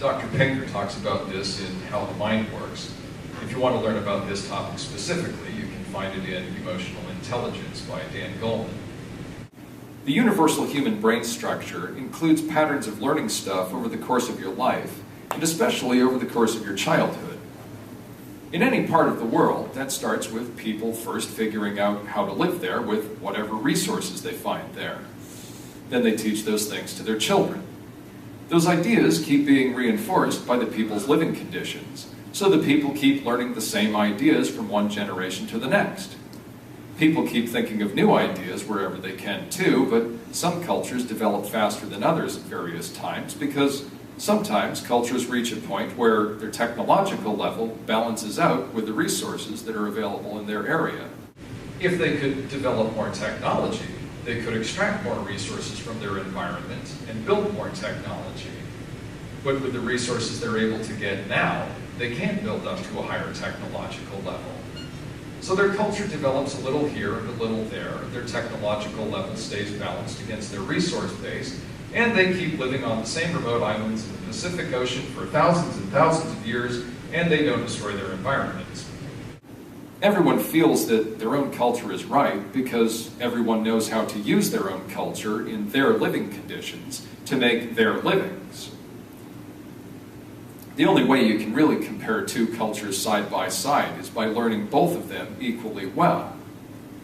Dr. Pinker talks about this in How the Mind Works. If you want to learn about this topic specifically, you can find it in Emotional Intelligence by Dan Goleman. The universal human brain structure includes patterns of learning stuff over the course of your life, and especially over the course of your childhood. In any part of the world, that starts with people first figuring out how to live there with whatever resources they find there. Then they teach those things to their children. Those ideas keep being reinforced by the people's living conditions, so the people keep learning the same ideas from one generation to the next. People keep thinking of new ideas wherever they can too, but some cultures develop faster than others at various times because sometimes cultures reach a point where their technological level balances out with the resources that are available in their area. If they could develop more technology, they could extract more resources from their environment and build more technology. But with the resources they're able to get now, they can't build up to a higher technological level. So their culture develops a little here and a little there. Their technological level stays balanced against their resource base, and they keep living on the same remote islands in the Pacific Ocean for thousands and thousands of years, and they don't destroy their environments. Everyone feels that their own culture is right because everyone knows how to use their own culture in their living conditions to make their livings. The only way you can really compare two cultures side by side is by learning both of them equally well.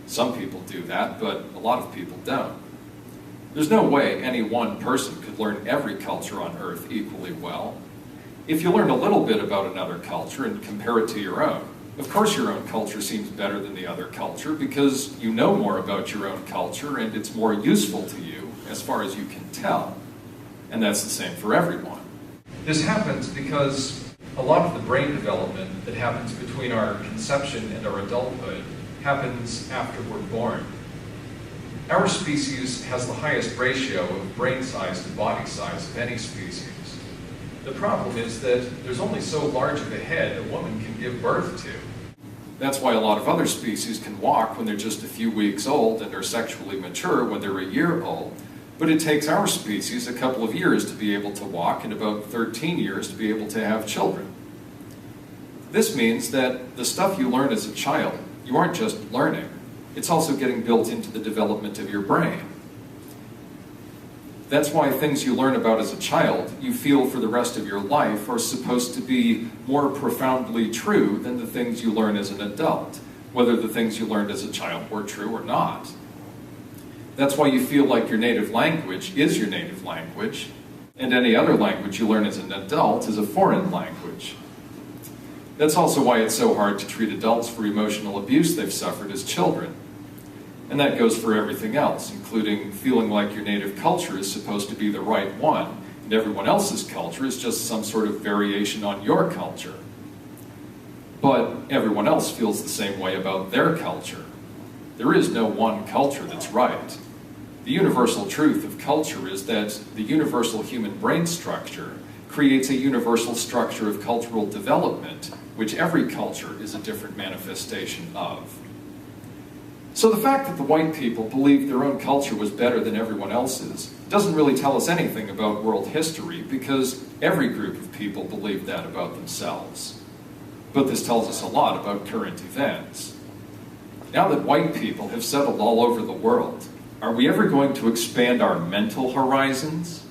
Some people do that, but a lot of people don't. There's no way any one person could learn every culture on Earth equally well. If you learn a little bit about another culture and compare it to your own, of course your own culture seems better than the other culture because you know more about your own culture and it's more useful to you as far as you can tell. And that's the same for everyone. This happens because a lot of the brain development that happens between our conception and our adulthood happens after we're born. Our species has the highest ratio of brain size to body size of any species. The problem is that there's only so large of a head a woman can give birth to. That's why a lot of other species can walk when they're just a few weeks old and are sexually mature when they're a year old. But it takes our species a couple of years to be able to walk and about 13 years to be able to have children. This means that the stuff you learn as a child, you aren't just learning. It's also getting built into the development of your brain. That's why things you learn about as a child, you feel for the rest of your life, are supposed to be more profoundly true than the things you learn as an adult, whether the things you learned as a child were true or not. That's why you feel like your native language is your native language, and any other language you learn as an adult is a foreign language. That's also why it's so hard to treat adults for emotional abuse they've suffered as children. And that goes for everything else, including feeling like your native culture is supposed to be the right one, and everyone else's culture is just some sort of variation on your culture. But everyone else feels the same way about their culture. There is no one culture that's right. The universal truth of culture is that the universal human brain structure creates a universal structure of cultural development, which every culture is a different manifestation of. So the fact that the white people believed their own culture was better than everyone else's doesn't really tell us anything about world history because every group of people believed that about themselves. But this tells us a lot about current events. Now that white people have settled all over the world, are we ever going to expand our mental horizons?